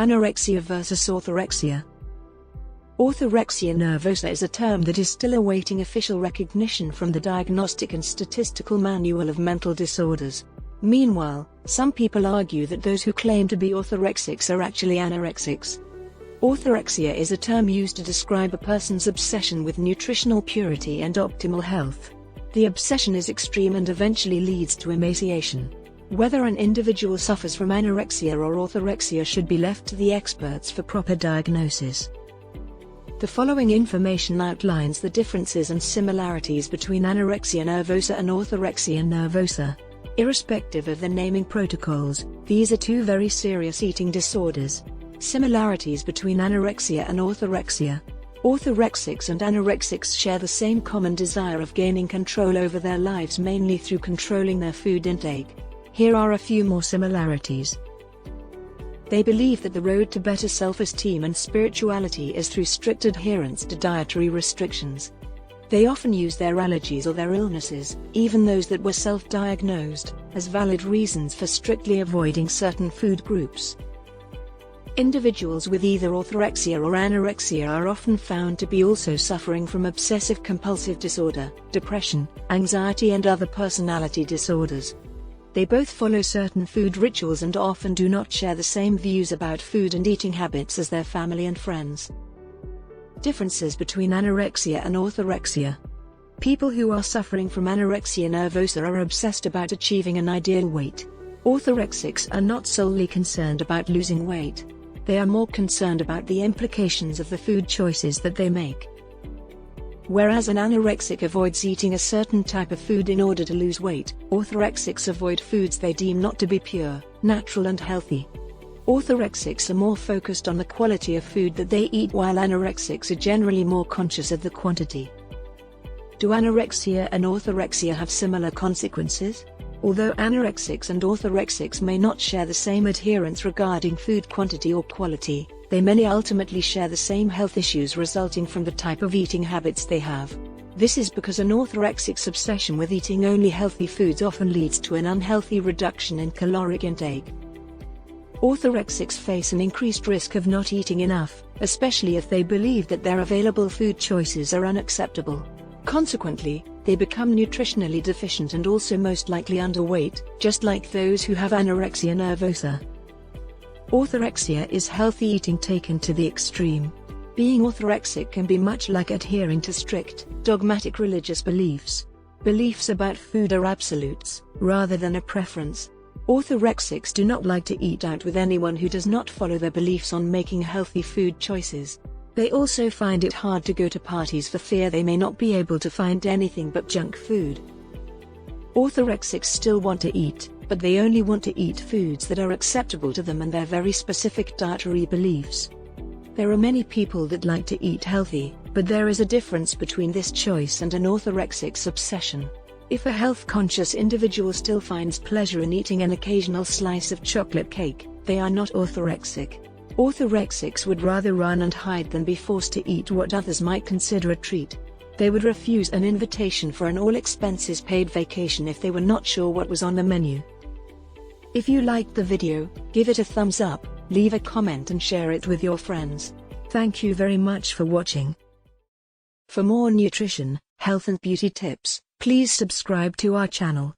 Anorexia vs Orthorexia. Orthorexia nervosa is a term that is still awaiting official recognition from the Diagnostic and Statistical Manual of Mental Disorders. Meanwhile, some people argue that those who claim to be orthorexics are actually anorexics. Orthorexia is a term used to describe a person's obsession with nutritional purity and optimal health. The obsession is extreme and eventually leads to emaciation. Whether an individual suffers from anorexia or orthorexia should be left to the experts for proper diagnosis. The following information outlines the differences and similarities between anorexia nervosa and orthorexia nervosa. Irrespective of the naming protocols, these are two very serious eating disorders. Similarities between anorexia and orthorexia. Orthorexics and anorexics share the same common desire of gaining control over their lives mainly through controlling their food intake. Here are a few more similarities. They believe that the road to better self-esteem and spirituality is through strict adherence to dietary restrictions. They often use their allergies or their illnesses, even those that were self-diagnosed, as valid reasons for strictly avoiding certain food groups. Individuals with either orthorexia or anorexia are often found to be also suffering from obsessive-compulsive disorder, depression, anxiety and other personality disorders. They both follow certain food rituals and often do not share the same views about food and eating habits as their family and friends. Differences between anorexia and orthorexia. People who are suffering from anorexia nervosa are obsessed about achieving an ideal weight. Orthorexics are not solely concerned about losing weight. They are more concerned about the implications of the food choices that they make. Whereas an anorexic avoids eating a certain type of food in order to lose weight, orthorexics avoid foods they deem not to be pure, natural and healthy. Orthorexics are more focused on the quality of food that they eat while anorexics are generally more conscious of the quantity. Do anorexia and orthorexia have similar consequences? Although anorexics and orthorexics may not share the same adherence regarding food quantity or quality, they many ultimately share the same health issues resulting from the type of eating habits they have. This is because an orthorexic's obsession with eating only healthy foods often leads to an unhealthy reduction in caloric intake. Orthorexics face an increased risk of not eating enough, especially if they believe that their available food choices are unacceptable. Consequently, they become nutritionally deficient and also most likely underweight, just like those who have anorexia nervosa. Orthorexia is healthy eating taken to the extreme. Being orthorexic can be much like adhering to strict, dogmatic religious beliefs. Beliefs about food are absolutes, rather than a preference. Orthorexics do not like to eat out with anyone who does not follow their beliefs on making healthy food choices. They also find it hard to go to parties for fear they may not be able to find anything but junk food. Orthorexics still want to eat, but they only want to eat foods that are acceptable to them and their very specific dietary beliefs. There are many people that like to eat healthy, but there is a difference between this choice and an orthorexic's obsession. If a health-conscious individual still finds pleasure in eating an occasional slice of chocolate cake, they are not orthorexic. Orthorexics would rather run and hide than be forced to eat what others might consider a treat. They would refuse an invitation for an all-expenses-paid vacation if they were not sure what was on the menu. If you liked the video, give it a thumbs up, leave a comment and share it with your friends. Thank you very much for watching. For more nutrition, health and beauty tips, please subscribe to our channel.